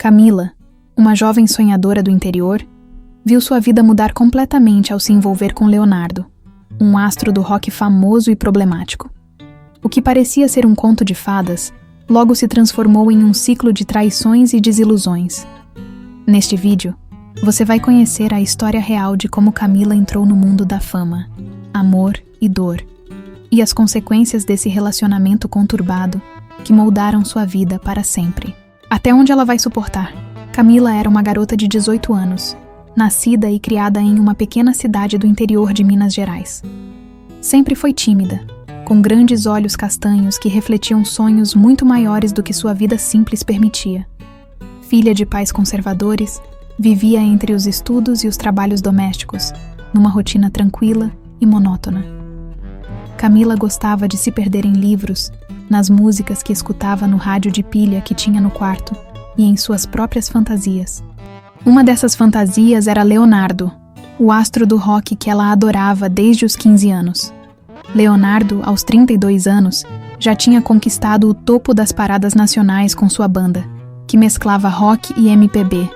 Camila, uma jovem sonhadora do interior, viu sua vida mudar completamente ao se envolver com Leonardo, um astro do rock famoso e problemático. O que parecia ser um conto de fadas, logo se transformou em um ciclo de traições e desilusões. Neste vídeo, você vai conhecer a história real de como Camila entrou no mundo da fama, amor e dor, e as consequências desse relacionamento conturbado que moldaram sua vida para sempre. Até onde ela vai suportar? Camila era uma garota de 18 anos, nascida e criada em uma pequena cidade do interior de Minas Gerais. Sempre foi tímida, com grandes olhos castanhos que refletiam sonhos muito maiores do que sua vida simples permitia. Filha de pais conservadores, vivia entre os estudos e os trabalhos domésticos, numa rotina tranquila e monótona. Camila gostava de se perder em livros, nas músicas que escutava no rádio de pilha que tinha no quarto e em suas próprias fantasias. Uma dessas fantasias era Leonardo, o astro do rock que ela adorava desde os 15 anos. Leonardo, aos 32 anos, já tinha conquistado o topo das paradas nacionais com sua banda, que mesclava rock e MPB.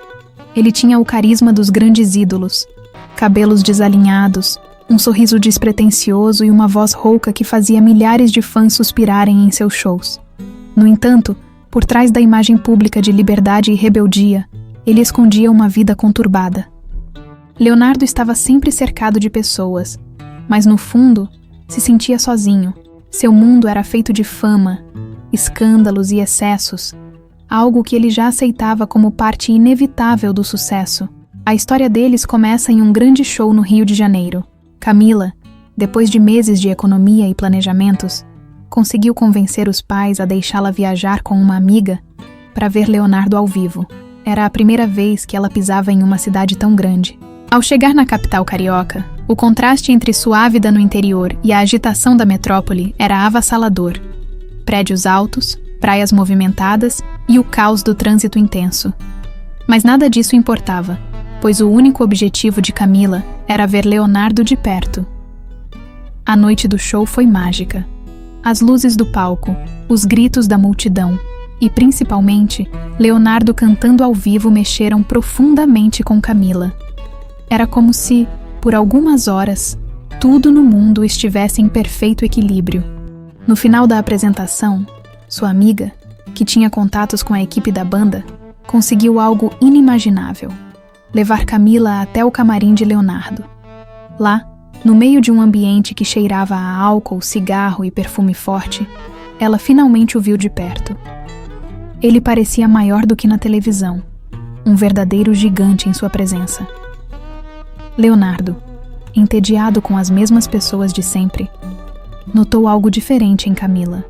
Ele tinha o carisma dos grandes ídolos, cabelos desalinhados, um sorriso despretensioso e uma voz rouca que fazia milhares de fãs suspirarem em seus shows. No entanto, por trás da imagem pública de liberdade e rebeldia, ele escondia uma vida conturbada. Leonardo estava sempre cercado de pessoas, mas no fundo, se sentia sozinho. Seu mundo era feito de fama, escândalos e excessos, algo que ele já aceitava como parte inevitável do sucesso. A história deles começa em um grande show no Rio de Janeiro. Camila, depois de meses de economia e planejamentos, conseguiu convencer os pais a deixá-la viajar com uma amiga para ver Leonardo ao vivo. Era a primeira vez que ela pisava em uma cidade tão grande. Ao chegar na capital carioca, o contraste entre sua vida no interior e a agitação da metrópole era avassalador. Prédios altos, praias movimentadas e o caos do trânsito intenso. Mas nada disso importava, pois o único objetivo de Camila era ver Leonardo de perto. A noite do show foi mágica. As luzes do palco, os gritos da multidão e, principalmente, Leonardo cantando ao vivo mexeram profundamente com Camila. Era como se, por algumas horas, tudo no mundo estivesse em perfeito equilíbrio. No final da apresentação, sua amiga, que tinha contatos com a equipe da banda, conseguiu algo inimaginável: levar Camila até o camarim de Leonardo. Lá, no meio de um ambiente que cheirava a álcool, cigarro e perfume forte, ela finalmente o viu de perto. Ele parecia maior do que na televisão, um verdadeiro gigante em sua presença. Leonardo, entediado com as mesmas pessoas de sempre, notou algo diferente em Camila.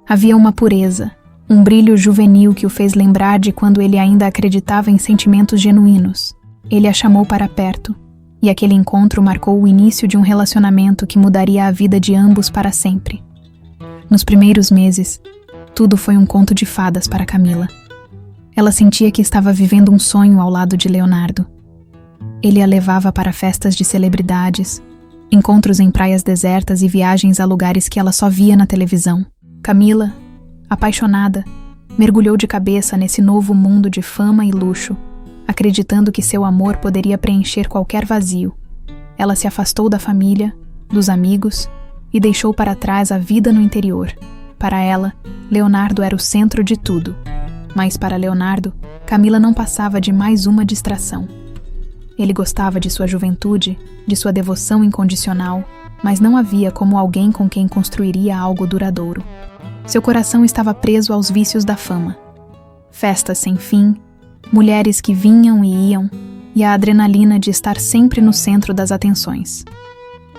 Havia uma pureza, um brilho juvenil que o fez lembrar de quando ele ainda acreditava em sentimentos genuínos. Ele a chamou para perto, e aquele encontro marcou o início de um relacionamento que mudaria a vida de ambos para sempre. Nos primeiros meses, tudo foi um conto de fadas para Camila. Ela sentia que estava vivendo um sonho ao lado de Leonardo. Ele a levava para festas de celebridades, encontros em praias desertas e viagens a lugares que ela só via na televisão. Camila, apaixonada, mergulhou de cabeça nesse novo mundo de fama e luxo, acreditando que seu amor poderia preencher qualquer vazio. Ela se afastou da família, dos amigos e deixou para trás a vida no interior. Para ela, Leonardo era o centro de tudo. Mas para Leonardo, Camila não passava de mais uma distração. Ele gostava de sua juventude, de sua devoção incondicional, mas não havia como alguém com quem construiria algo duradouro. Seu coração estava preso aos vícios da fama. Festas sem fim, mulheres que vinham e iam, e a adrenalina de estar sempre no centro das atenções.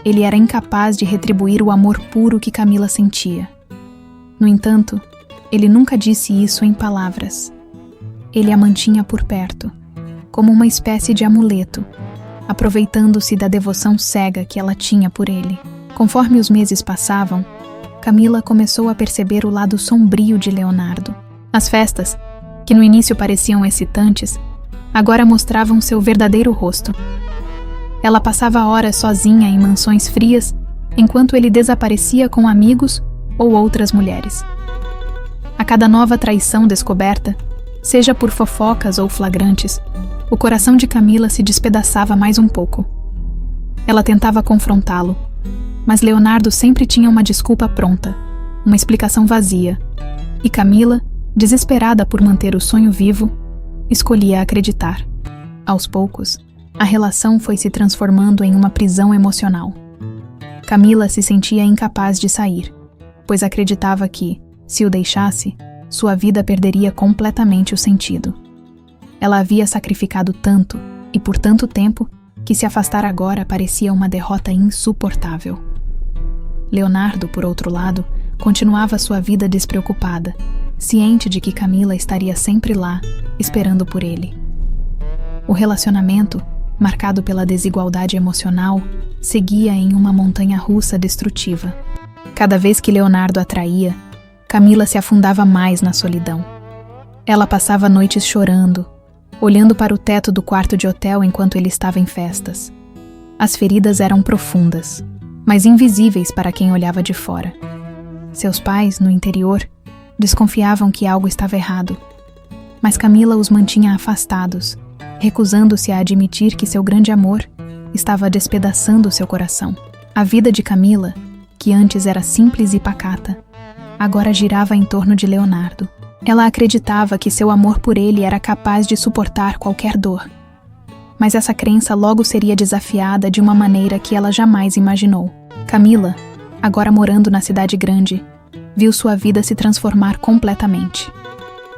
Ele era incapaz de retribuir o amor puro que Camila sentia. No entanto, ele nunca disse isso em palavras. Ele a mantinha por perto, como uma espécie de amuleto, aproveitando-se da devoção cega que ela tinha por ele. Conforme os meses passavam, Camila começou a perceber o lado sombrio de Leonardo. As festas, que no início pareciam excitantes, agora mostravam seu verdadeiro rosto. Ela passava horas sozinha em mansões frias, enquanto ele desaparecia com amigos ou outras mulheres. A cada nova traição descoberta, Seja por fofocas ou flagrantes, o coração de Camila se despedaçava mais um pouco. Ela tentava confrontá-lo, mas Leonardo sempre tinha uma desculpa pronta, uma explicação vazia, e Camila, desesperada por manter o sonho vivo, escolhia acreditar. Aos poucos, a relação foi se transformando em uma prisão emocional. Camila se sentia incapaz de sair, pois acreditava que, se o deixasse, sua vida perderia completamente o sentido. Ela havia sacrificado tanto, e por tanto tempo, que se afastar agora parecia uma derrota insuportável. Leonardo, por outro lado, continuava sua vida despreocupada, ciente de que Camila estaria sempre lá, esperando por ele. O relacionamento, marcado pela desigualdade emocional, seguia em uma montanha-russa destrutiva. Cada vez que Leonardo a traía, Camila se afundava mais na solidão. Ela passava noites chorando, olhando para o teto do quarto de hotel enquanto ele estava em festas. As feridas eram profundas, mas invisíveis para quem olhava de fora. Seus pais, no interior, desconfiavam que algo estava errado, mas Camila os mantinha afastados, recusando-se a admitir que seu grande amor estava despedaçando seu coração. A vida de Camila, que antes era simples e pacata, agora girava em torno de Leonardo. Ela acreditava que seu amor por ele era capaz de suportar qualquer dor. Mas essa crença logo seria desafiada de uma maneira que ela jamais imaginou. Camila, agora morando na cidade grande, viu sua vida se transformar completamente.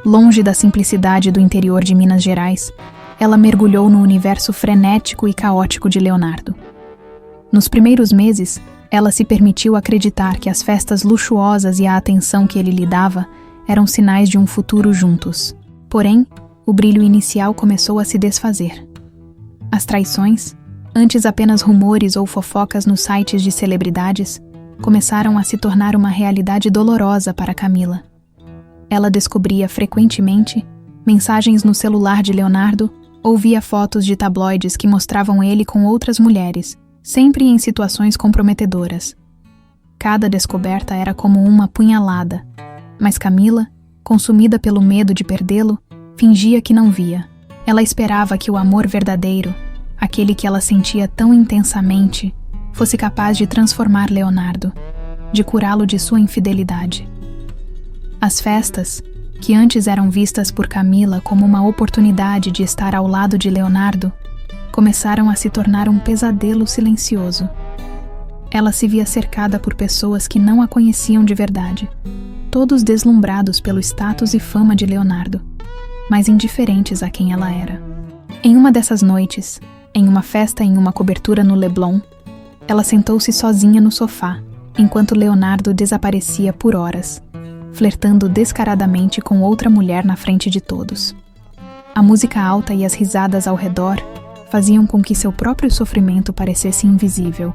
Longe da simplicidade do interior de Minas Gerais, ela mergulhou no universo frenético e caótico de Leonardo. Nos primeiros meses, ela se permitiu acreditar que as festas luxuosas e a atenção que ele lhe dava eram sinais de um futuro juntos. Porém, o brilho inicial começou a se desfazer. As traições, antes apenas rumores ou fofocas nos sites de celebridades, começaram a se tornar uma realidade dolorosa para Camila. Ela descobria frequentemente mensagens no celular de Leonardo ou via fotos de tabloides que mostravam ele com outras mulheres, sempre em situações comprometedoras. Cada descoberta era como uma punhalada, mas Camila, consumida pelo medo de perdê-lo, fingia que não via. Ela esperava que o amor verdadeiro, aquele que ela sentia tão intensamente, fosse capaz de transformar Leonardo, de curá-lo de sua infidelidade. As festas, que antes eram vistas por Camila como uma oportunidade de estar ao lado de Leonardo, começaram a se tornar um pesadelo silencioso. Ela se via cercada por pessoas que não a conheciam de verdade, todos deslumbrados pelo status e fama de Leonardo, mas indiferentes a quem ela era. Em uma dessas noites, em uma festa em uma cobertura no Leblon, ela sentou-se sozinha no sofá, enquanto Leonardo desaparecia por horas, flertando descaradamente com outra mulher na frente de todos. A música alta e as risadas ao redor faziam com que seu próprio sofrimento parecesse invisível.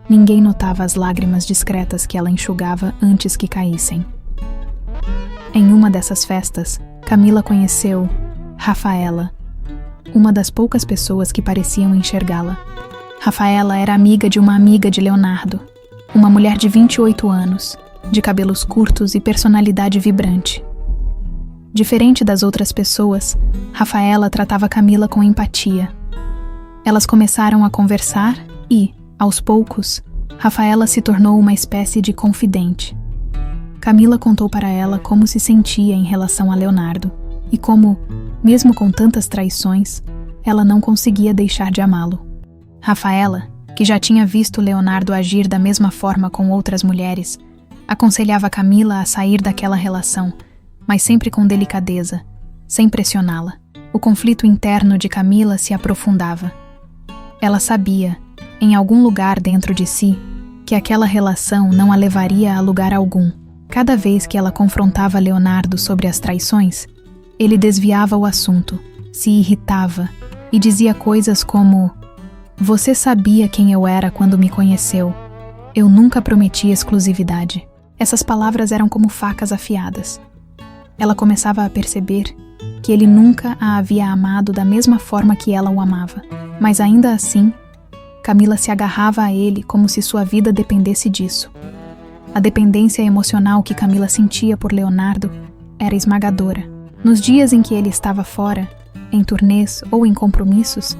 Ninguém notava as lágrimas discretas que ela enxugava antes que caíssem. Em uma dessas festas, Camila conheceu Rafaela, uma das poucas pessoas que pareciam enxergá-la. Rafaela era amiga de Leonardo, uma mulher de 28 anos, de cabelos curtos e personalidade vibrante. Diferente das outras pessoas, Rafaela tratava Camila com empatia. Elas começaram a conversar e, aos poucos, Rafaela se tornou uma espécie de confidente. Camila contou para ela como se sentia em relação a Leonardo e como, mesmo com tantas traições, ela não conseguia deixar de amá-lo. Rafaela, que já tinha visto Leonardo agir da mesma forma com outras mulheres, aconselhava Camila a sair daquela relação, mas sempre com delicadeza, sem pressioná-la. O conflito interno de Camila se aprofundava. Ela sabia, em algum lugar dentro de si, que aquela relação não a levaria a lugar algum. Cada vez que ela confrontava Leonardo sobre as traições, ele desviava o assunto, se irritava e dizia coisas como: "Você sabia quem eu era quando me conheceu. Eu nunca prometi exclusividade." Essas palavras eram como facas afiadas. Ela começava a perceber que ele nunca a havia amado da mesma forma que ela o amava. Mas ainda assim, Camila se agarrava a ele como se sua vida dependesse disso. A dependência emocional que Camila sentia por Leonardo era esmagadora. Nos dias em que ele estava fora, em turnês ou em compromissos,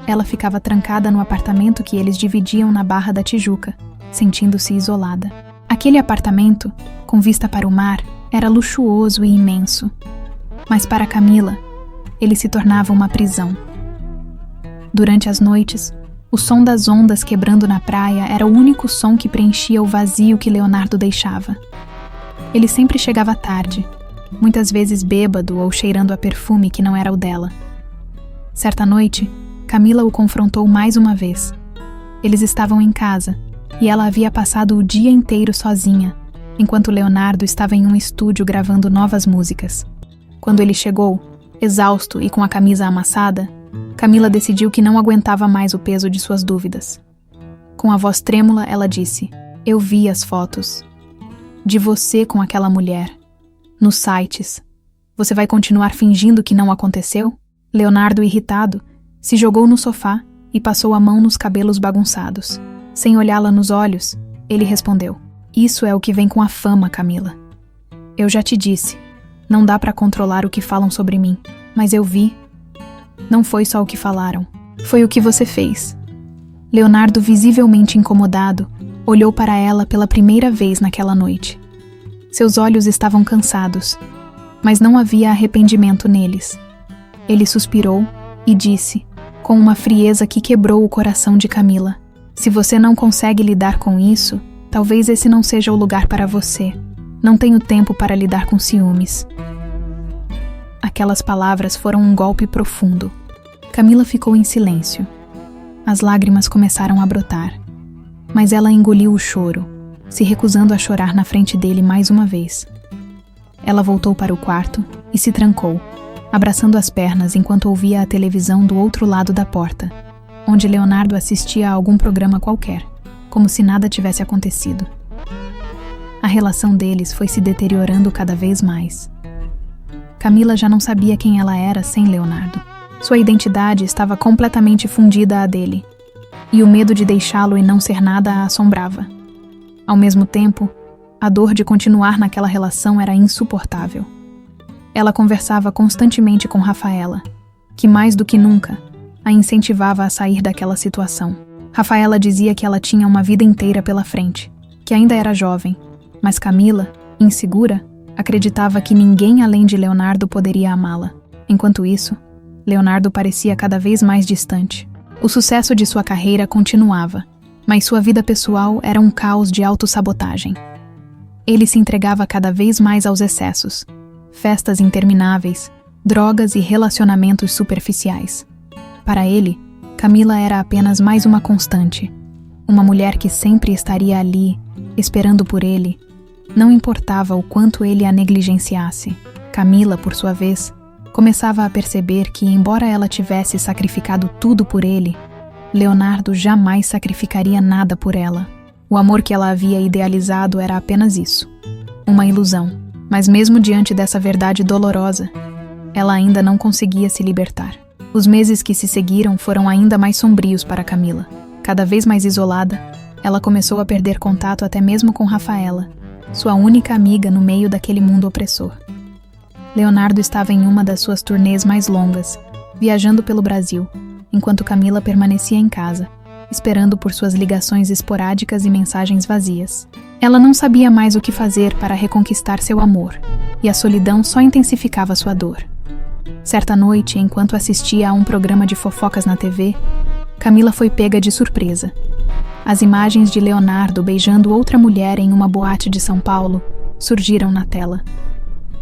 ela ficava trancada no apartamento que eles dividiam na Barra da Tijuca, sentindo-se isolada. Aquele apartamento, com vista para o mar, era luxuoso e imenso. Mas para Camila, ele se tornava uma prisão. Durante as noites, o som das ondas quebrando na praia era o único som que preenchia o vazio que Leonardo deixava. Ele sempre chegava tarde, muitas vezes bêbado ou cheirando a perfume que não era o dela. Certa noite, Camila o confrontou mais uma vez. Eles estavam em casa, e ela havia passado o dia inteiro sozinha, enquanto Leonardo estava em um estúdio gravando novas músicas. Quando ele chegou, exausto e com a camisa amassada, Camila decidiu que não aguentava mais o peso de suas dúvidas. Com a voz trêmula, ela disse: "Eu vi as fotos. De você com aquela mulher. Nos sites. Você vai continuar fingindo que não aconteceu?" Leonardo, irritado, se jogou no sofá e passou a mão nos cabelos bagunçados. Sem olhá-la nos olhos, ele respondeu: "Isso é o que vem com a fama, Camila. Eu já te disse, não dá para controlar o que falam sobre mim, mas eu vi. Não foi só o que falaram, foi o que você fez." Leonardo, visivelmente incomodado, olhou para ela pela primeira vez naquela noite. Seus olhos estavam cansados, mas não havia arrependimento neles. Ele suspirou e disse, com uma frieza que quebrou o coração de Camila: "Se você não consegue lidar com isso, talvez esse não seja o lugar para você. Não tenho tempo para lidar com ciúmes." Aquelas palavras foram um golpe profundo. Camila ficou em silêncio. As lágrimas começaram a brotar, mas ela engoliu o choro, se recusando a chorar na frente dele mais uma vez. Ela voltou para o quarto e se trancou, abraçando as pernas enquanto ouvia a televisão do outro lado da porta, onde Leonardo assistia a algum programa qualquer, como se nada tivesse acontecido. A relação deles foi se deteriorando cada vez mais. Camila já não sabia quem ela era sem Leonardo. Sua identidade estava completamente fundida à dele, e o medo de deixá-lo e não ser nada a assombrava. Ao mesmo tempo, a dor de continuar naquela relação era insuportável. Ela conversava constantemente com Rafaela, que mais do que nunca a incentivava a sair daquela situação. Rafaela dizia que ela tinha uma vida inteira pela frente, que ainda era jovem, mas Camila, insegura, acreditava que ninguém além de Leonardo poderia amá-la. Enquanto isso, Leonardo parecia cada vez mais distante. O sucesso de sua carreira continuava, mas sua vida pessoal era um caos de autossabotagem. Ele se entregava cada vez mais aos excessos, festas intermináveis, drogas e relacionamentos superficiais. Para ele, Camila era apenas mais uma constante, uma mulher que sempre estaria ali, esperando por ele, não importava o quanto ele a negligenciasse. Camila, por sua vez, começava a perceber que, embora ela tivesse sacrificado tudo por ele, Leonardo jamais sacrificaria nada por ela. O amor que ela havia idealizado era apenas isso, uma ilusão. Mas mesmo diante dessa verdade dolorosa, ela ainda não conseguia se libertar. Os meses que se seguiram foram ainda mais sombrios para Camila. Cada vez mais isolada, ela começou a perder contato até mesmo com Rafaela, sua única amiga no meio daquele mundo opressor. Leonardo estava em uma das suas turnês mais longas, viajando pelo Brasil, enquanto Camila permanecia em casa, esperando por suas ligações esporádicas e mensagens vazias. Ela não sabia mais o que fazer para reconquistar seu amor, e a solidão só intensificava sua dor. Certa noite, enquanto assistia a um programa de fofocas na TV, Camila foi pega de surpresa. As imagens de Leonardo beijando outra mulher em uma boate de São Paulo surgiram na tela.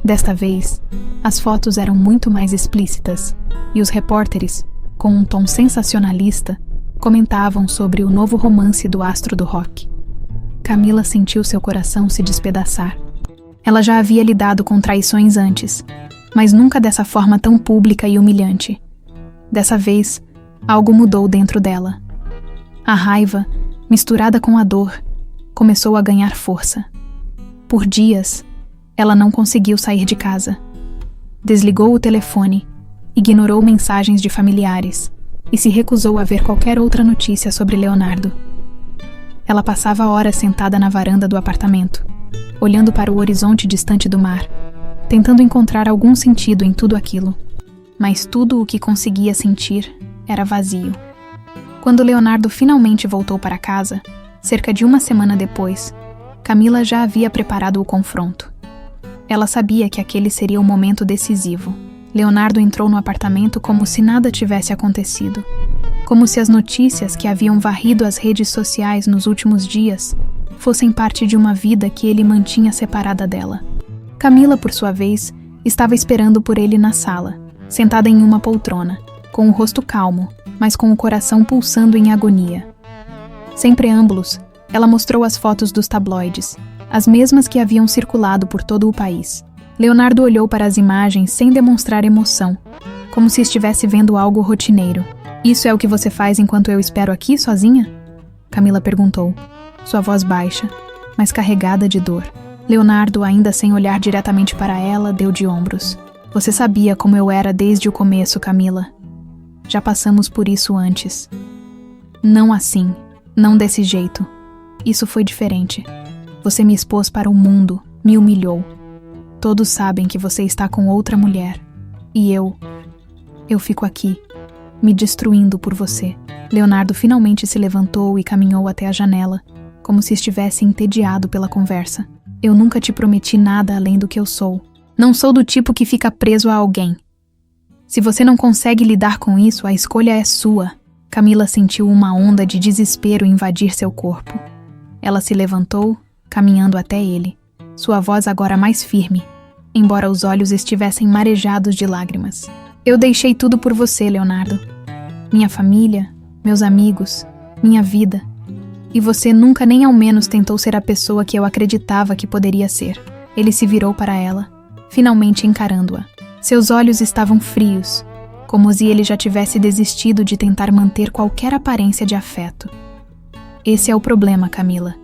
Desta vez, as fotos eram muito mais explícitas, e os repórteres, com um tom sensacionalista, comentavam sobre o novo romance do astro do rock. Camila sentiu seu coração se despedaçar. Ela já havia lidado com traições antes, mas nunca dessa forma tão pública e humilhante. Dessa vez, algo mudou dentro dela. A raiva, misturada com a dor, começou a ganhar força. Por dias, ela não conseguiu sair de casa. Desligou o telefone, ignorou mensagens de familiares e se recusou a ver qualquer outra notícia sobre Leonardo. Ela passava horas sentada na varanda do apartamento, olhando para o horizonte distante do mar, tentando encontrar algum sentido em tudo aquilo. Mas tudo o que conseguia sentir era vazio. Quando Leonardo finalmente voltou para casa, cerca de uma semana depois, Camila já havia preparado o confronto. Ela sabia que aquele seria o momento decisivo. Leonardo entrou no apartamento como se nada tivesse acontecido. Como se as notícias que haviam varrido as redes sociais nos últimos dias fossem parte de uma vida que ele mantinha separada dela. Camila, por sua vez, estava esperando por ele na sala, sentada em uma poltrona, com o rosto calmo, mas com o coração pulsando em agonia. Sem preâmbulos, ela mostrou as fotos dos tabloides, as mesmas que haviam circulado por todo o país. Leonardo olhou para as imagens sem demonstrar emoção, como se estivesse vendo algo rotineiro. "Isso é o que você faz enquanto eu espero aqui, sozinha?" Camila perguntou, sua voz baixa, mas carregada de dor. Leonardo, ainda sem olhar diretamente para ela, deu de ombros. "Você sabia como eu era desde o começo, Camila. Já passamos por isso antes. Não assim, não desse jeito. Isso foi diferente. Você me expôs para o mundo, me humilhou. Todos sabem que você está com outra mulher. E eu fico aqui, me destruindo por você." Leonardo finalmente se levantou e caminhou até a janela, como se estivesse entediado pela conversa. "Eu nunca te prometi nada além do que eu sou. Não sou do tipo que fica preso a alguém. Se você não consegue lidar com isso, a escolha é sua." Camila sentiu uma onda de desespero invadir seu corpo. Ela se levantou, caminhando até ele, sua voz agora mais firme, embora os olhos estivessem marejados de lágrimas. "Eu deixei tudo por você, Leonardo. Minha família, meus amigos, minha vida. E você nunca nem ao menos tentou ser a pessoa que eu acreditava que poderia ser." Ele se virou para ela, finalmente encarando-a. Seus olhos estavam frios, como se ele já tivesse desistido de tentar manter qualquer aparência de afeto. "Esse é o problema, Camila.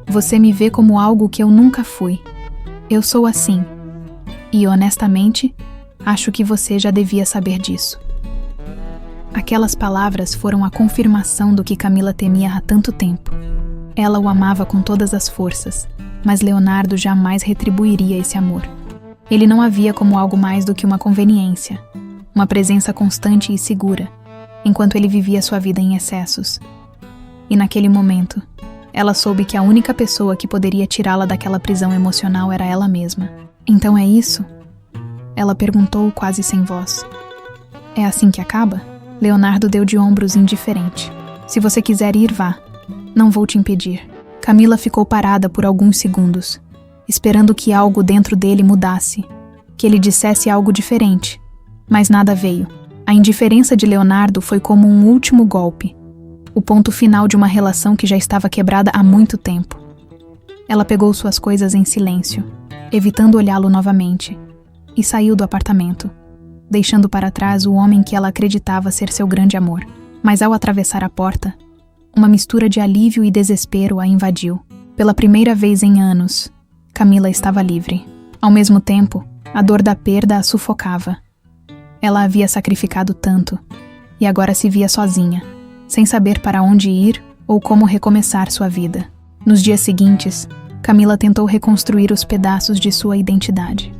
Você me vê como algo que eu nunca fui. Eu sou assim. E, honestamente, acho que você já devia saber disso." Aquelas palavras foram a confirmação do que Camila temia há tanto tempo. Ela o amava com todas as forças, mas Leonardo jamais retribuiria esse amor. Ele não a via como algo mais do que uma conveniência, uma presença constante e segura, enquanto ele vivia sua vida em excessos. E naquele momento, ela soube que a única pessoa que poderia tirá-la daquela prisão emocional era ela mesma. "Então é isso?" Ela perguntou quase sem voz. "É assim que acaba?" Leonardo deu de ombros indiferente. "Se você quiser ir, vá. Não vou te impedir." Camila ficou parada por alguns segundos, esperando que algo dentro dele mudasse, que ele dissesse algo diferente. Mas nada veio. A indiferença de Leonardo foi como um último golpe, o ponto final de uma relação que já estava quebrada há muito tempo. Ela pegou suas coisas em silêncio, evitando olhá-lo novamente, e saiu do apartamento, deixando para trás o homem que ela acreditava ser seu grande amor. Mas ao atravessar a porta, uma mistura de alívio e desespero a invadiu. Pela primeira vez em anos, Camila estava livre. Ao mesmo tempo, a dor da perda a sufocava. Ela havia sacrificado tanto, e agora se via sozinha, sem saber para onde ir ou como recomeçar sua vida. Nos dias seguintes, Camila tentou reconstruir os pedaços de sua identidade.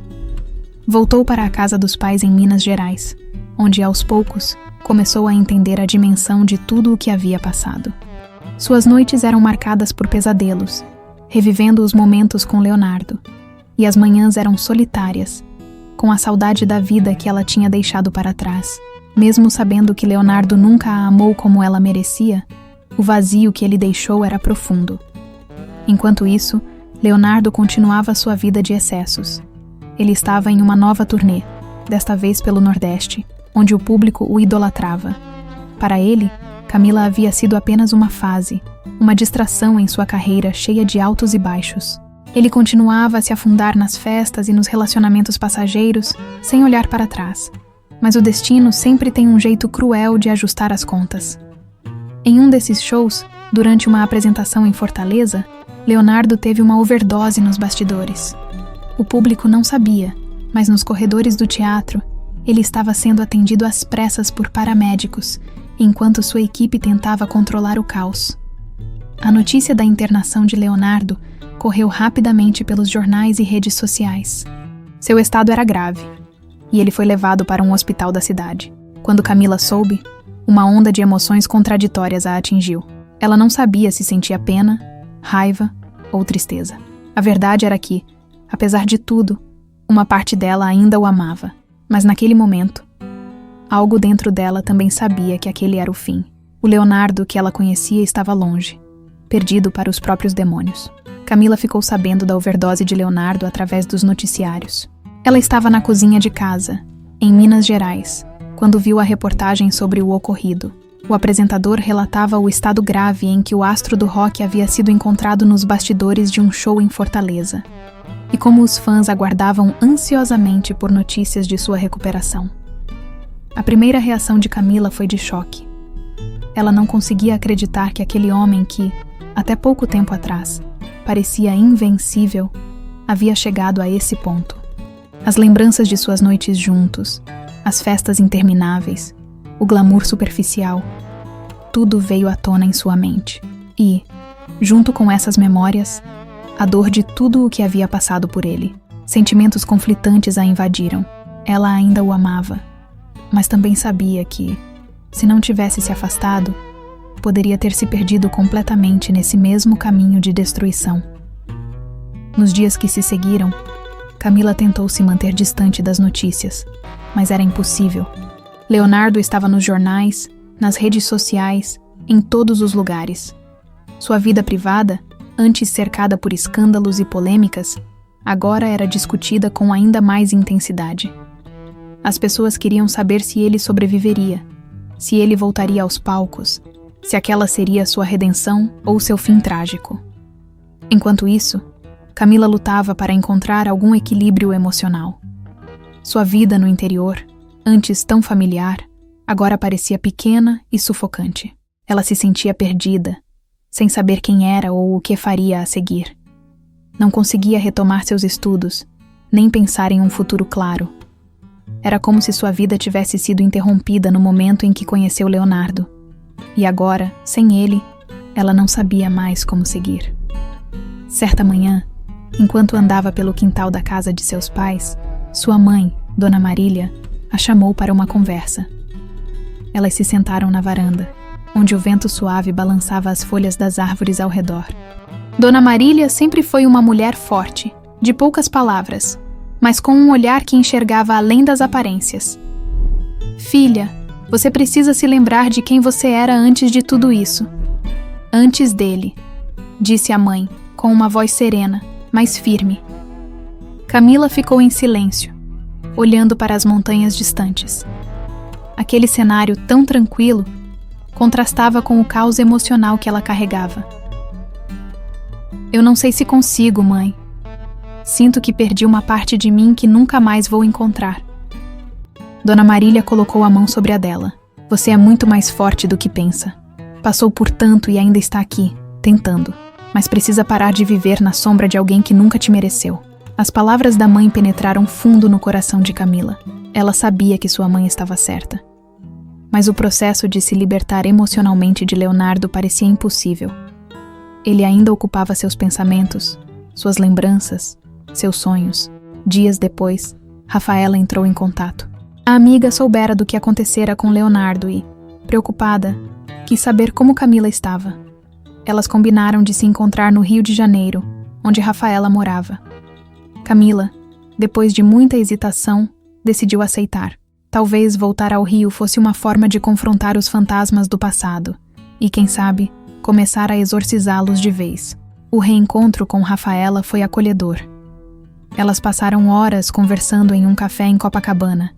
Voltou para a casa dos pais em Minas Gerais, onde aos poucos começou a entender a dimensão de tudo o que havia passado. Suas noites eram marcadas por pesadelos, revivendo os momentos com Leonardo, e as manhãs eram solitárias, com a saudade da vida que ela tinha deixado para trás. Mesmo sabendo que Leonardo nunca a amou como ela merecia, o vazio que ele deixou era profundo. Enquanto isso, Leonardo continuava sua vida de excessos. Ele estava em uma nova turnê, desta vez pelo Nordeste, onde o público o idolatrava. Para ele, Camila havia sido apenas uma fase, uma distração em sua carreira cheia de altos e baixos. Ele continuava a se afundar nas festas e nos relacionamentos passageiros, sem olhar para trás. Mas o destino sempre tem um jeito cruel de ajustar as contas. Em um desses shows, durante uma apresentação em Fortaleza, Leonardo teve uma overdose nos bastidores. O público não sabia, mas nos corredores do teatro, ele estava sendo atendido às pressas por paramédicos, enquanto sua equipe tentava controlar o caos. A notícia da internação de Leonardo correu rapidamente pelos jornais e redes sociais. Seu estado era grave, e ele foi levado para um hospital da cidade. Quando Camila soube, uma onda de emoções contraditórias a atingiu. Ela não sabia se sentia pena, raiva ou tristeza. A verdade era que, apesar de tudo, uma parte dela ainda o amava. Mas naquele momento, algo dentro dela também sabia que aquele era o fim. O Leonardo que ela conhecia estava longe, perdido para os próprios demônios. Camila ficou sabendo da overdose de Leonardo através dos noticiários. Ela estava na cozinha de casa, em Minas Gerais, quando viu a reportagem sobre o ocorrido. O apresentador relatava o estado grave em que o astro do rock havia sido encontrado nos bastidores de um show em Fortaleza, e como os fãs aguardavam ansiosamente por notícias de sua recuperação. A primeira reação de Camila foi de choque. Ela não conseguia acreditar que aquele homem que, até pouco tempo atrás, parecia invencível, havia chegado a esse ponto. As lembranças de suas noites juntos, as festas intermináveis, o glamour superficial, tudo veio à tona em sua mente. E, junto com essas memórias, a dor de tudo o que havia passado por ele. Sentimentos conflitantes a invadiram. Ela ainda o amava, mas também sabia que, se não tivesse se afastado, poderia ter se perdido completamente nesse mesmo caminho de destruição. Nos dias que se seguiram, Camila tentou se manter distante das notícias, mas era impossível. Leonardo estava nos jornais, nas redes sociais, em todos os lugares. Sua vida privada, antes cercada por escândalos e polêmicas, agora era discutida com ainda mais intensidade. As pessoas queriam saber se ele sobreviveria, se ele voltaria aos palcos, se aquela seria sua redenção ou seu fim trágico. Enquanto isso, Camila lutava para encontrar algum equilíbrio emocional. Sua vida no interior, antes tão familiar, agora parecia pequena e sufocante. Ela se sentia perdida, sem saber quem era ou o que faria a seguir. Não conseguia retomar seus estudos, nem pensar em um futuro claro. Era como se sua vida tivesse sido interrompida no momento em que conheceu Leonardo. E agora, sem ele, ela não sabia mais como seguir. Certa manhã, enquanto andava pelo quintal da casa de seus pais, sua mãe, Dona Marília, a chamou para uma conversa. Elas se sentaram na varanda, onde o vento suave balançava as folhas das árvores ao redor. Dona Marília sempre foi uma mulher forte, de poucas palavras, mas com um olhar que enxergava além das aparências. Filha, você precisa se lembrar de quem você era antes de tudo isso. Antes dele, disse a mãe, com uma voz serena, mas firme. Camila ficou em silêncio, olhando para as montanhas distantes. Aquele cenário tão tranquilo contrastava com o caos emocional que ela carregava. Eu não sei se consigo, mãe. Sinto que perdi uma parte de mim que nunca mais vou encontrar. Dona Marília colocou a mão sobre a dela. Você é muito mais forte do que pensa. Passou por tanto e ainda está aqui, tentando. Mas precisa parar de viver na sombra de alguém que nunca te mereceu. As palavras da mãe penetraram fundo no coração de Camila. Ela sabia que sua mãe estava certa. Mas o processo de se libertar emocionalmente de Leonardo parecia impossível. Ele ainda ocupava seus pensamentos, suas lembranças, seus sonhos. Dias depois, Rafaela entrou em contato. A amiga soubera do que acontecera com Leonardo e, preocupada, quis saber como Camila estava. Elas combinaram de se encontrar no Rio de Janeiro, onde Rafaela morava. Camila, depois de muita hesitação, decidiu aceitar. Talvez voltar ao Rio fosse uma forma de confrontar os fantasmas do passado e, quem sabe, começar a exorcizá-los de vez. O reencontro com Rafaela foi acolhedor. Elas passaram horas conversando em um café em Copacabana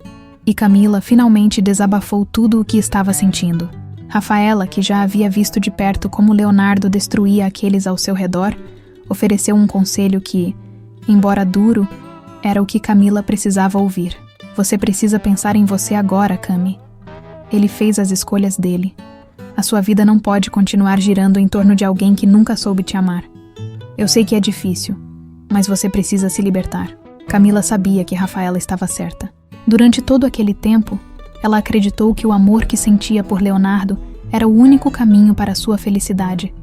e Camila finalmente desabafou tudo o que estava sentindo. Rafaela, que já havia visto de perto como Leonardo destruía aqueles ao seu redor, ofereceu um conselho que, embora duro, era o que Camila precisava ouvir. Você precisa pensar em você agora, Cami. Ele fez as escolhas dele. A sua vida não pode continuar girando em torno de alguém que nunca soube te amar. Eu sei que é difícil, mas você precisa se libertar. Camila sabia que Rafaela estava certa. Durante todo aquele tempo, ela acreditou que o amor que sentia por Leonardo era o único caminho para a sua felicidade.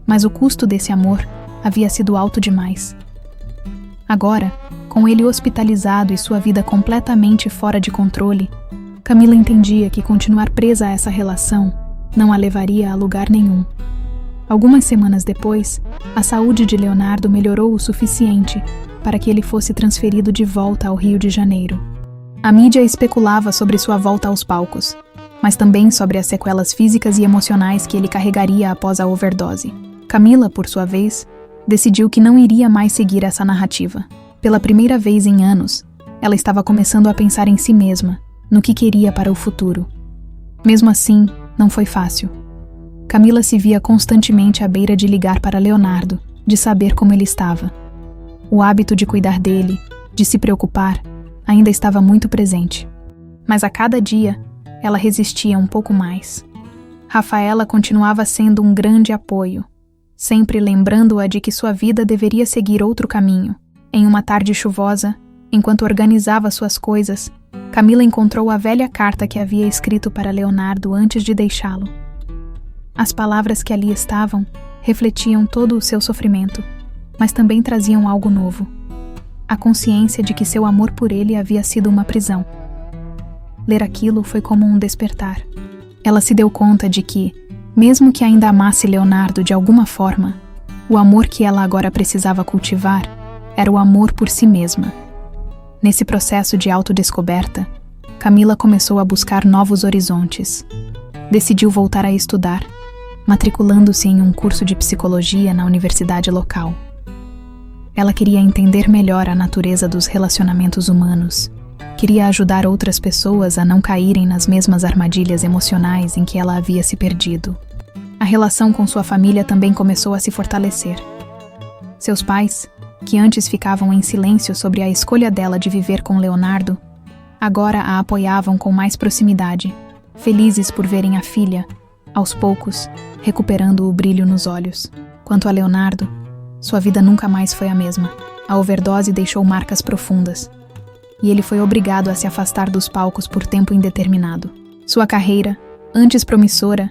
Mas o custo desse amor havia sido alto demais. Agora, Com ele hospitalizado e sua vida completamente fora de controle, Camila entendia que continuar presa a essa relação não a levaria a lugar nenhum. Algumas semanas depois, a saúde de Leonardo melhorou o suficiente para que ele fosse transferido de volta ao Rio de Janeiro. A mídia especulava sobre sua volta aos palcos, mas também sobre as sequelas físicas e emocionais que ele carregaria após a overdose. Camila, por sua vez, decidiu que não iria mais seguir essa narrativa. Pela primeira vez em anos, ela estava começando a pensar em si mesma, no que queria para o futuro. Mesmo assim, não foi fácil. Camila se via constantemente à beira de ligar para Leonardo, de saber como ele estava. O hábito de cuidar dele, de se preocupar, ainda estava muito presente. Mas a cada dia, ela resistia um pouco mais. Rafaela continuava sendo um grande apoio, sempre lembrando-a de que sua vida deveria seguir outro caminho. Em uma tarde chuvosa, enquanto organizava suas coisas, Camila encontrou a velha carta que havia escrito para Leonardo antes de deixá-lo. As palavras que ali estavam refletiam todo o seu sofrimento, mas também traziam algo novo. A consciência de que seu amor por ele havia sido uma prisão. Ler aquilo foi como um despertar. Ela se deu conta de que, mesmo que ainda amasse Leonardo de alguma forma, o amor que ela agora precisava cultivar era o amor por si mesma. Nesse processo de autodescoberta, Camila começou a buscar novos horizontes. Decidiu voltar a estudar, matriculando-se em um curso de psicologia na universidade local. Ela queria entender melhor a natureza dos relacionamentos humanos. Queria ajudar outras pessoas a não caírem nas mesmas armadilhas emocionais em que ela havia se perdido. A relação com sua família também começou a se fortalecer. Seus pais, que antes ficavam em silêncio sobre a escolha dela de viver com Leonardo, agora a apoiavam com mais proximidade, felizes por verem a filha, aos poucos, recuperando o brilho nos olhos. Quanto a Leonardo, sua vida nunca mais foi a mesma. A overdose deixou marcas profundas, e ele foi obrigado a se afastar dos palcos por tempo indeterminado. Sua carreira, antes promissora,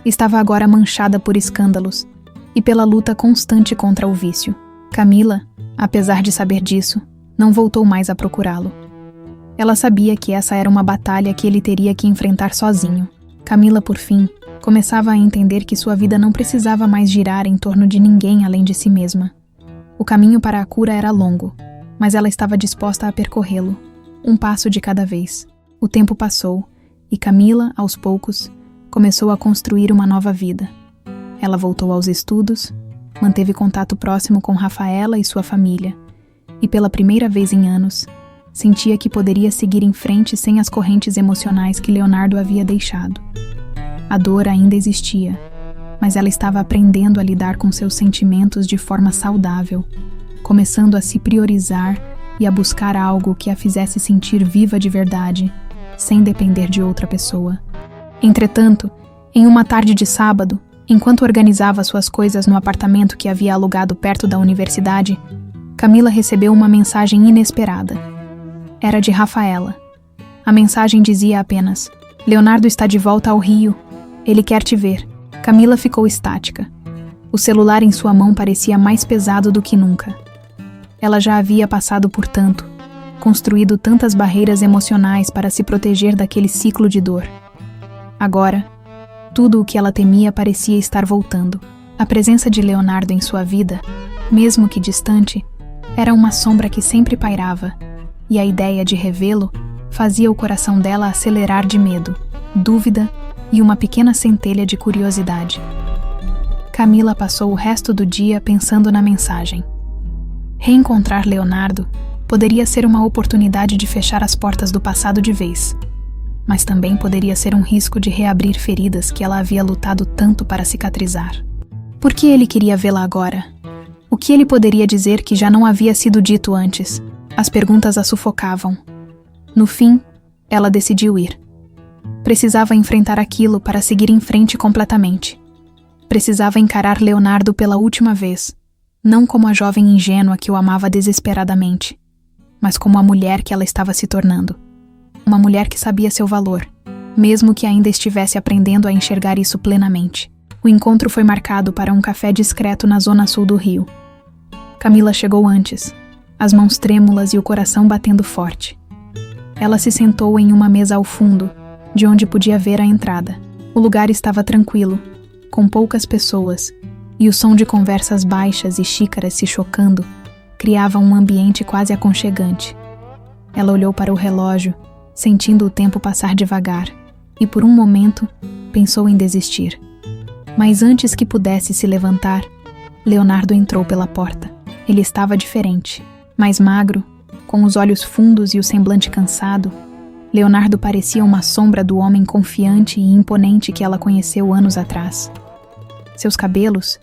estava agora manchada por escândalos e pela luta constante contra o vício. Camila, apesar de saber disso, não voltou mais a procurá-lo. Ela sabia que essa era uma batalha que ele teria que enfrentar sozinho. Camila, por fim, começava a entender que sua vida não precisava mais girar em torno de ninguém além de si mesma. O caminho para a cura era longo, mas ela estava disposta a percorrê-lo, um passo de cada vez. O tempo passou, e Camila, aos poucos, começou a construir uma nova vida. Ela voltou aos estudos, manteve contato próximo com Rafaela e sua família, e pela primeira vez em anos, sentia que poderia seguir em frente sem as correntes emocionais que Leonardo havia deixado. A dor ainda existia, mas ela estava aprendendo a lidar com seus sentimentos de forma saudável, começando a se priorizar e a buscar algo que a fizesse sentir viva de verdade, sem depender de outra pessoa. Entretanto, em uma tarde de sábado, enquanto organizava suas coisas no apartamento que havia alugado perto da universidade, Camila recebeu uma mensagem inesperada. Era de Rafaela. A mensagem dizia apenas: "Leonardo está de volta ao Rio. Ele quer te ver." Camila ficou estática. O celular em sua mão parecia mais pesado do que nunca. Ela já havia passado por tanto, construído tantas barreiras emocionais para se proteger daquele ciclo de dor. Agora, tudo o que ela temia parecia estar voltando. A presença de Leonardo em sua vida, mesmo que distante, era uma sombra que sempre pairava, e a ideia de revê-lo fazia o coração dela acelerar de medo, dúvida e uma pequena centelha de curiosidade. Camila passou o resto do dia pensando na mensagem. Reencontrar Leonardo poderia ser uma oportunidade de fechar as portas do passado de vez, mas também poderia ser um risco de reabrir feridas que ela havia lutado tanto para cicatrizar. Por que ele queria vê-la agora? O que ele poderia dizer que já não havia sido dito antes? As perguntas a sufocavam. No fim, ela decidiu ir. Precisava enfrentar aquilo para seguir em frente completamente. Precisava encarar Leonardo pela última vez, não como a jovem ingênua que o amava desesperadamente, mas como a mulher que ela estava se tornando. Uma mulher que sabia seu valor, mesmo que ainda estivesse aprendendo a enxergar isso plenamente. O encontro foi marcado para um café discreto na zona sul do Rio. Camila chegou antes, as mãos trêmulas e o coração batendo forte. Ela se sentou em uma mesa ao fundo, de onde podia ver a entrada. O lugar estava tranquilo, com poucas pessoas, e o som de conversas baixas e xícaras se chocando criava um ambiente quase aconchegante. Ela olhou para o relógio, sentindo o tempo passar devagar, e por um momento pensou em desistir. Mas antes que pudesse se levantar, Leonardo entrou pela porta. Ele estava diferente, mais magro, com os olhos fundos e o semblante cansado. Leonardo parecia uma sombra do homem confiante e imponente que ela conheceu anos atrás. Seus cabelos,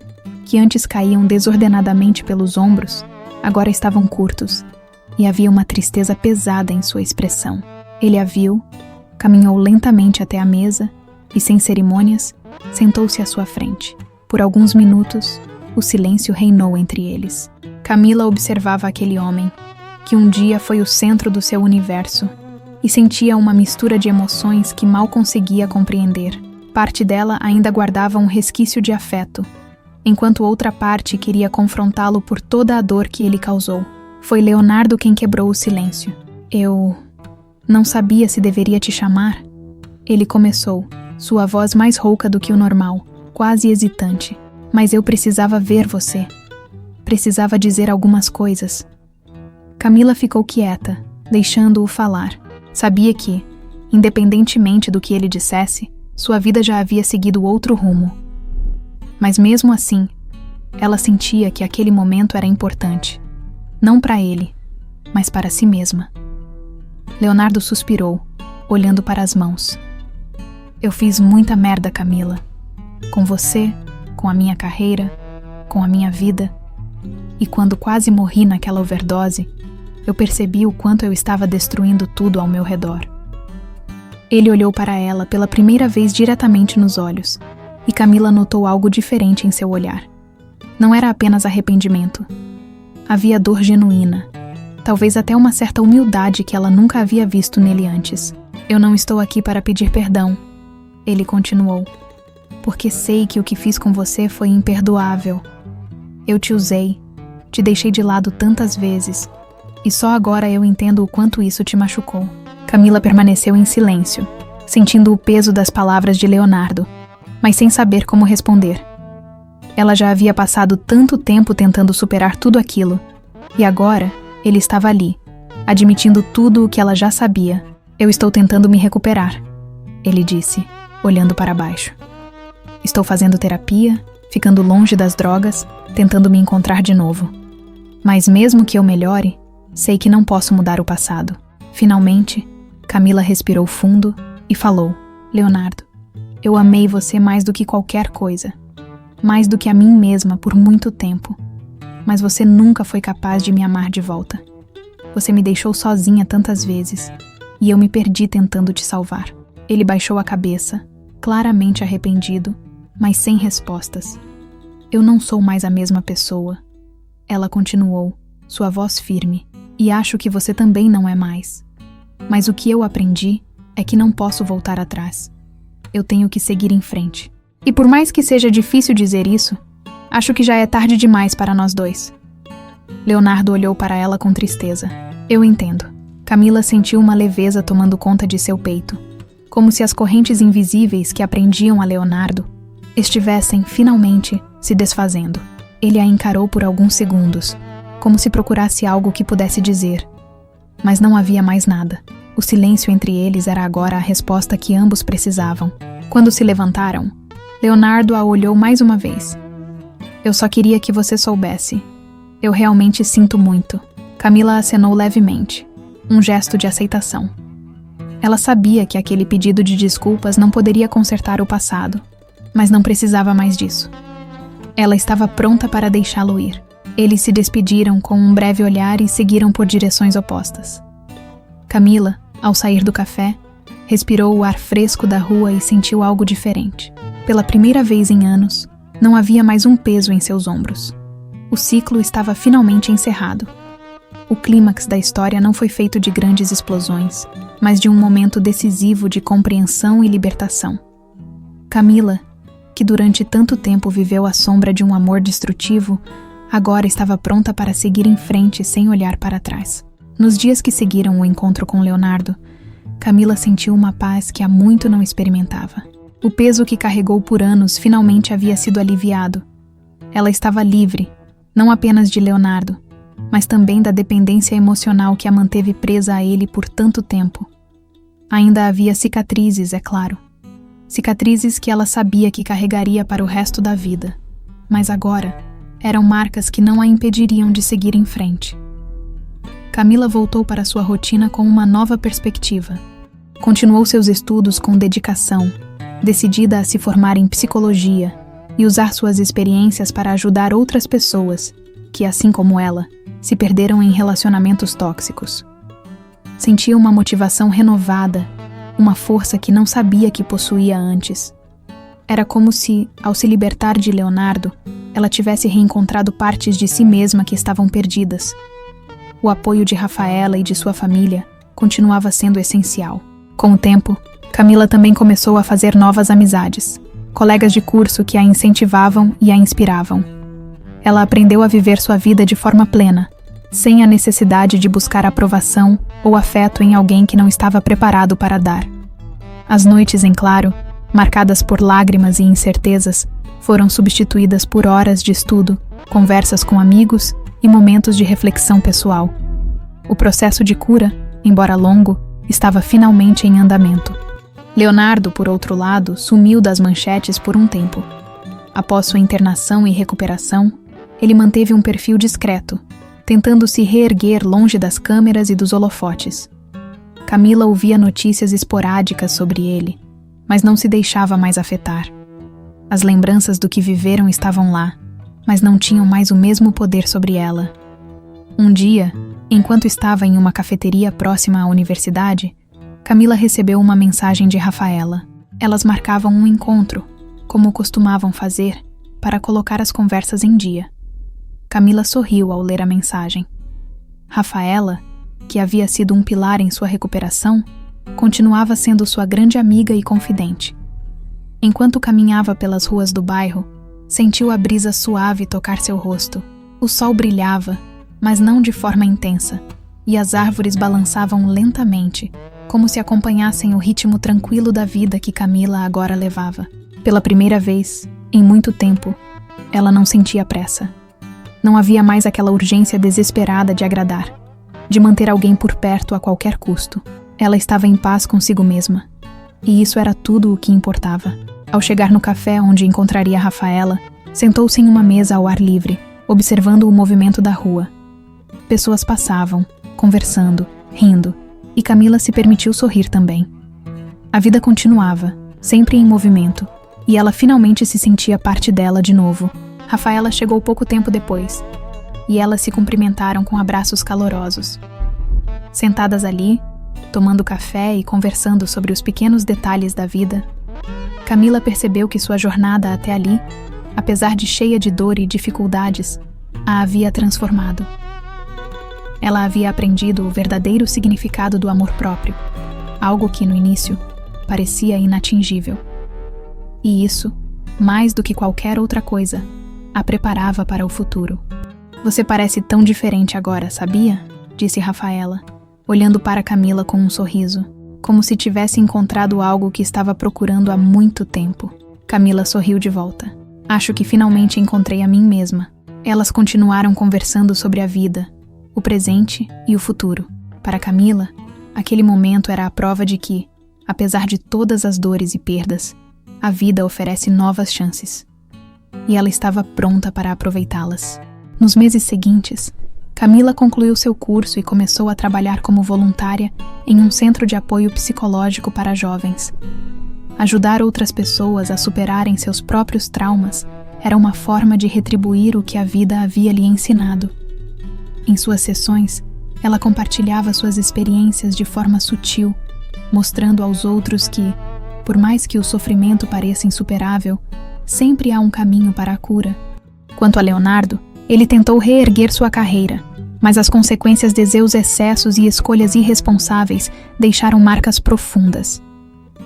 que antes caíam desordenadamente pelos ombros, agora estavam curtos, e havia uma tristeza pesada em sua expressão. Ele a viu, caminhou lentamente até a mesa e, sem cerimônias, sentou-se à sua frente. Por alguns minutos, o silêncio reinou entre eles. Camila observava aquele homem, que um dia foi o centro do seu universo, e sentia uma mistura de emoções que mal conseguia compreender. Parte dela ainda guardava um resquício de afeto, enquanto outra parte queria confrontá-lo por toda a dor que ele causou. Foi Leonardo quem quebrou o silêncio. Eu não sabia se deveria te chamar. Ele começou, sua voz mais rouca do que o normal, quase hesitante. Mas eu precisava ver você. Precisava dizer algumas coisas. Camila ficou quieta, deixando-o falar. Sabia que, independentemente do que ele dissesse, sua vida já havia seguido outro rumo. Mas mesmo assim, ela sentia que aquele momento era importante. Não para ele, mas para si mesma. Leonardo suspirou, olhando para as mãos. Eu fiz muita merda, Camila. Com você, com a minha carreira, com a minha vida. E quando quase morri naquela overdose, eu percebi o quanto eu estava destruindo tudo ao meu redor. Ele olhou para ela pela primeira vez diretamente nos olhos, e Camila notou algo diferente em seu olhar. Não era apenas arrependimento. Havia dor genuína, talvez até uma certa humildade que ela nunca havia visto nele antes. Eu não estou aqui para pedir perdão, ele continuou, porque sei que o que fiz com você foi imperdoável. Eu te usei, te deixei de lado tantas vezes, e só agora eu entendo o quanto isso te machucou. Camila permaneceu em silêncio, sentindo o peso das palavras de Leonardo, mas sem saber como responder. Ela já havia passado tanto tempo tentando superar tudo aquilo, e agora ele estava ali, admitindo tudo o que ela já sabia. Eu estou tentando me recuperar, ele disse, olhando para baixo. Estou fazendo terapia, ficando longe das drogas, tentando me encontrar de novo. Mas mesmo que eu melhore, sei que não posso mudar o passado. Finalmente, Camila respirou fundo e falou: Leonardo, eu amei você mais do que qualquer coisa. Mais do que a mim mesma por muito tempo. Mas você nunca foi capaz de me amar de volta. Você me deixou sozinha tantas vezes, e eu me perdi tentando te salvar. Ele baixou a cabeça, claramente arrependido, mas sem respostas. Eu não sou mais a mesma pessoa. Ela continuou, sua voz firme, e acho que você também não é mais. Mas o que eu aprendi é que não posso voltar atrás. Eu tenho que seguir em frente. E por mais que seja difícil dizer isso, acho que já é tarde demais para nós dois. Leonardo olhou para ela com tristeza. Eu entendo. Camila sentiu uma leveza tomando conta de seu peito, como se as correntes invisíveis que aprendiam a Leonardo estivessem, finalmente, se desfazendo. Ele a encarou por alguns segundos, como se procurasse algo que pudesse dizer. Mas não havia mais nada. O silêncio entre eles era agora a resposta que ambos precisavam. Quando se levantaram, Leonardo a olhou mais uma vez. Eu só queria que você soubesse. Eu realmente sinto muito. Camila acenou levemente, um gesto de aceitação. Ela sabia que aquele pedido de desculpas não poderia consertar o passado, mas não precisava mais disso. Ela estava pronta para deixá-lo ir. Eles se despediram com um breve olhar e seguiram por direções opostas. Camila, ao sair do café, respirou o ar fresco da rua e sentiu algo diferente. Pela primeira vez em anos, não havia mais um peso em seus ombros. O ciclo estava finalmente encerrado. O clímax da história não foi feito de grandes explosões, mas de um momento decisivo de compreensão e libertação. Camila, que durante tanto tempo viveu à sombra de um amor destrutivo, agora estava pronta para seguir em frente sem olhar para trás. Nos dias que seguiram o encontro com Leonardo, Camila sentiu uma paz que há muito não experimentava. O peso que carregou por anos finalmente havia sido aliviado. Ela estava livre, não apenas de Leonardo, mas também da dependência emocional que a manteve presa a ele por tanto tempo. Ainda havia cicatrizes, é claro. Cicatrizes que ela sabia que carregaria para o resto da vida. Mas agora, eram marcas que não a impediriam de seguir em frente. Camila voltou para sua rotina com uma nova perspectiva. Continuou seus estudos com dedicação, decidida a se formar em psicologia e usar suas experiências para ajudar outras pessoas que, assim como ela, se perderam em relacionamentos tóxicos. Sentia uma motivação renovada, uma força que não sabia que possuía antes. Era como se, ao se libertar de Leonardo, ela tivesse reencontrado partes de si mesma que estavam perdidas. O apoio de Rafaela e de sua família continuava sendo essencial. Com o tempo, Camila também começou a fazer novas amizades, colegas de curso que a incentivavam e a inspiravam. Ela aprendeu a viver sua vida de forma plena, sem a necessidade de buscar aprovação ou afeto em alguém que não estava preparado para dar. As noites em claro, marcadas por lágrimas e incertezas, foram substituídas por horas de estudo, conversas com amigos e momentos de reflexão pessoal. O processo de cura, embora longo, estava finalmente em andamento. Leonardo, por outro lado, sumiu das manchetes por um tempo. Após sua internação e recuperação, ele manteve um perfil discreto, tentando se reerguer longe das câmeras e dos holofotes. Camila ouvia notícias esporádicas sobre ele, mas não se deixava mais afetar. As lembranças do que viveram estavam lá, mas não tinham mais o mesmo poder sobre ela. Um dia, enquanto estava em uma cafeteria próxima à universidade, Camila recebeu uma mensagem de Rafaela. Elas marcavam um encontro, como costumavam fazer, para colocar as conversas em dia. Camila sorriu ao ler a mensagem. Rafaela, que havia sido um pilar em sua recuperação, continuava sendo sua grande amiga e confidente. Enquanto caminhava pelas ruas do bairro, sentiu a brisa suave tocar seu rosto. O sol brilhava, mas não de forma intensa, e as árvores balançavam lentamente, como se acompanhassem o ritmo tranquilo da vida que Camila agora levava. Pela primeira vez, em muito tempo, ela não sentia pressa. Não havia mais aquela urgência desesperada de agradar, de manter alguém por perto a qualquer custo. Ela estava em paz consigo mesma, e isso era tudo o que importava. Ao chegar no café onde encontraria Rafaela, sentou-se em uma mesa ao ar livre, observando o movimento da rua. Pessoas passavam, conversando, rindo, e Camila se permitiu sorrir também. A vida continuava, sempre em movimento, e ela finalmente se sentia parte dela de novo. Rafaela chegou pouco tempo depois, e elas se cumprimentaram com abraços calorosos. Sentadas ali, tomando café e conversando sobre os pequenos detalhes da vida, Camila percebeu que sua jornada até ali, apesar de cheia de dor e dificuldades, a havia transformado. Ela havia aprendido o verdadeiro significado do amor próprio, algo que, no início, parecia inatingível. E isso, mais do que qualquer outra coisa, a preparava para o futuro. "Você parece tão diferente agora, sabia?", disse Rafaela, olhando para Camila com um sorriso, como se tivesse encontrado algo que estava procurando há muito tempo. Camila sorriu de volta. "Acho que finalmente encontrei a mim mesma." Elas continuaram conversando sobre a vida, o presente e o futuro. Para Camila, aquele momento era a prova de que, apesar de todas as dores e perdas, a vida oferece novas chances. E ela estava pronta para aproveitá-las. Nos meses seguintes, Camila concluiu seu curso e começou a trabalhar como voluntária em um centro de apoio psicológico para jovens. Ajudar outras pessoas a superarem seus próprios traumas era uma forma de retribuir o que a vida havia lhe ensinado. Em suas sessões, ela compartilhava suas experiências de forma sutil, mostrando aos outros que, por mais que o sofrimento pareça insuperável, sempre há um caminho para a cura. Quanto a Leonardo, ele tentou reerguer sua carreira, mas as consequências de seus excessos e escolhas irresponsáveis deixaram marcas profundas.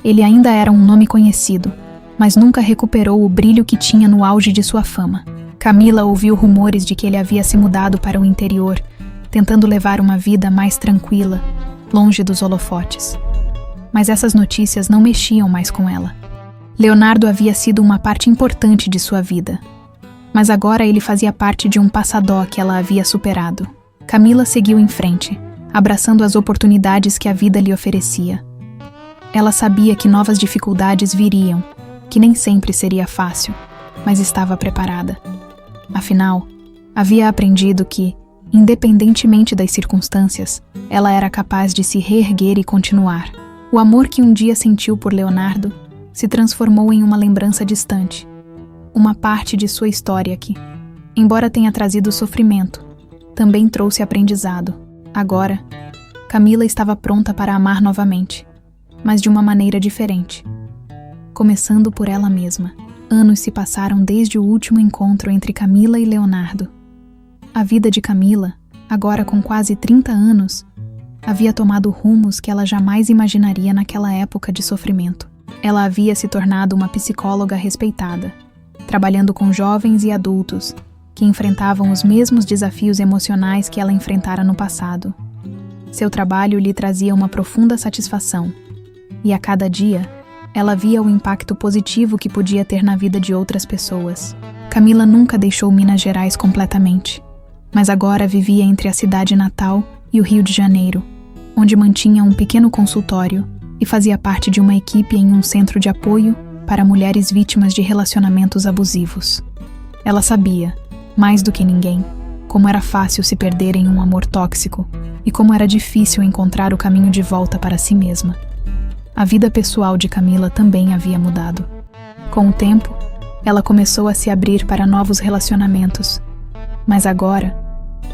Ele ainda era um nome conhecido, mas nunca recuperou o brilho que tinha no auge de sua fama. Camila ouviu rumores de que ele havia se mudado para o interior, tentando levar uma vida mais tranquila, longe dos holofotes. Mas essas notícias não mexiam mais com ela. Leonardo havia sido uma parte importante de sua vida, mas agora ele fazia parte de um passadó que ela havia superado. Camila seguiu em frente, abraçando as oportunidades que a vida lhe oferecia. Ela sabia que novas dificuldades viriam, que nem sempre seria fácil, mas estava preparada. Afinal, havia aprendido que, independentemente das circunstâncias, ela era capaz de se reerguer e continuar. O amor que um dia sentiu por Leonardo se transformou em uma lembrança distante, uma parte de sua história que, embora tenha trazido sofrimento, também trouxe aprendizado. Agora, Camila estava pronta para amar novamente, mas de uma maneira diferente. Começando por ela mesma. Anos se passaram desde o último encontro entre Camila e Leonardo. A vida de Camila, agora com quase 30 anos, havia tomado rumos que ela jamais imaginaria naquela época de sofrimento. Ela havia se tornado uma psicóloga respeitada, trabalhando com jovens e adultos que enfrentavam os mesmos desafios emocionais que ela enfrentara no passado. Seu trabalho lhe trazia uma profunda satisfação, e a cada dia, ela via o impacto positivo que podia ter na vida de outras pessoas. Camila nunca deixou Minas Gerais completamente, mas agora vivia entre a cidade natal e o Rio de Janeiro, onde mantinha um pequeno consultório e fazia parte de uma equipe em um centro de apoio para mulheres vítimas de relacionamentos abusivos. Ela sabia, mais do que ninguém, como era fácil se perder em um amor tóxico e como era difícil encontrar o caminho de volta para si mesma. A vida pessoal de Camila também havia mudado. Com o tempo, ela começou a se abrir para novos relacionamentos, mas agora,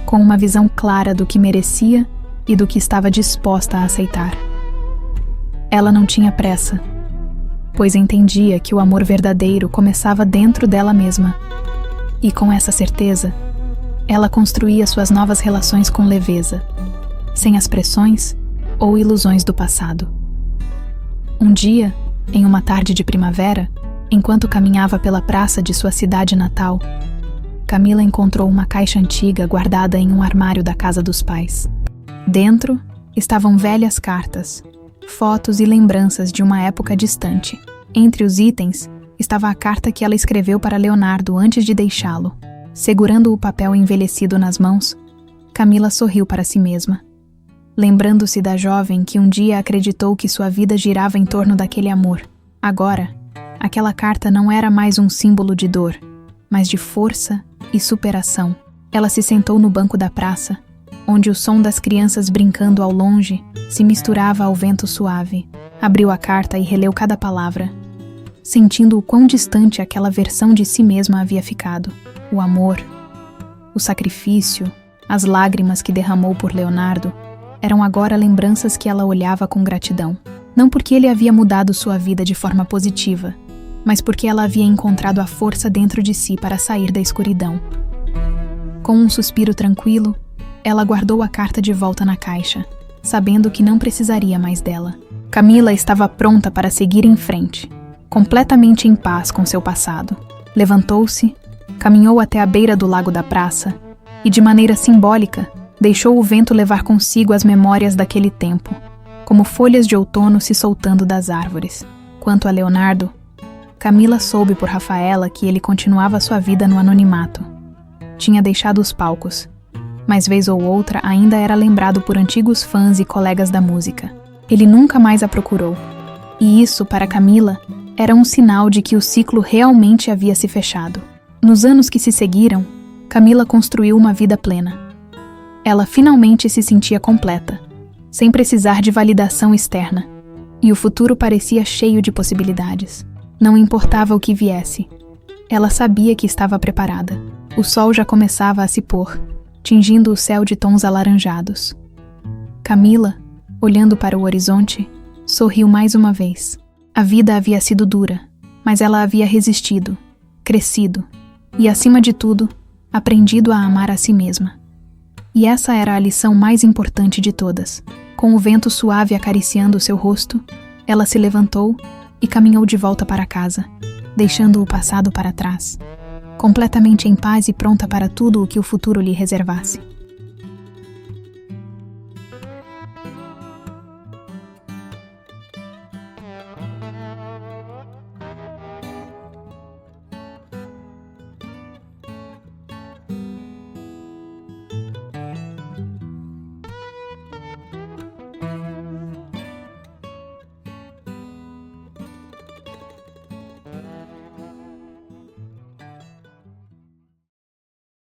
com uma visão clara do que merecia e do que estava disposta a aceitar. Ela não tinha pressa, pois entendia que o amor verdadeiro começava dentro dela mesma. E com essa certeza, ela construía suas novas relações com leveza, sem as pressões ou ilusões do passado. Um dia, em uma tarde de primavera, enquanto caminhava pela praça de sua cidade natal, Camila encontrou uma caixa antiga guardada em um armário da casa dos pais. Dentro estavam velhas cartas, fotos e lembranças de uma época distante. Entre os itens estava a carta que ela escreveu para Leonardo antes de deixá-lo. Segurando o papel envelhecido nas mãos, Camila sorriu para si mesma, lembrando-se da jovem que um dia acreditou que sua vida girava em torno daquele amor. Agora, aquela carta não era mais um símbolo de dor, mas de força e superação. Ela se sentou no banco da praça, onde o som das crianças brincando ao longe se misturava ao vento suave. Abriu a carta e releu cada palavra, sentindo o quão distante aquela versão de si mesma havia ficado. O amor, o sacrifício, as lágrimas que derramou por Leonardo eram agora lembranças que ela olhava com gratidão. Não porque ele havia mudado sua vida de forma positiva, mas porque ela havia encontrado a força dentro de si para sair da escuridão. Com um suspiro tranquilo, ela guardou a carta de volta na caixa, sabendo que não precisaria mais dela. Camila estava pronta para seguir em frente, completamente em paz com seu passado. Levantou-se, caminhou até a beira do lago da praça e, de maneira simbólica, deixou o vento levar consigo as memórias daquele tempo, como folhas de outono se soltando das árvores. Quanto a Leonardo, Camila soube por Rafaela que ele continuava sua vida no anonimato. Tinha deixado os palcos, mas vez ou outra ainda era lembrado por antigos fãs e colegas da música. Ele nunca mais a procurou, e isso, para Camila, era um sinal de que o ciclo realmente havia se fechado. Nos anos que se seguiram, Camila construiu uma vida plena. Ela finalmente se sentia completa, sem precisar de validação externa, e o futuro parecia cheio de possibilidades. Não importava o que viesse, ela sabia que estava preparada. O sol já começava a se pôr, tingindo o céu de tons alaranjados. Camila, olhando para o horizonte, sorriu mais uma vez. A vida havia sido dura, mas ela havia resistido, crescido e, acima de tudo, aprendido a amar a si mesma. E essa era a lição mais importante de todas. Com o vento suave acariciando seu rosto, ela se levantou e caminhou de volta para casa, deixando o passado para trás. completamente em paz e pronta para tudo o que o futuro lhe reservasse.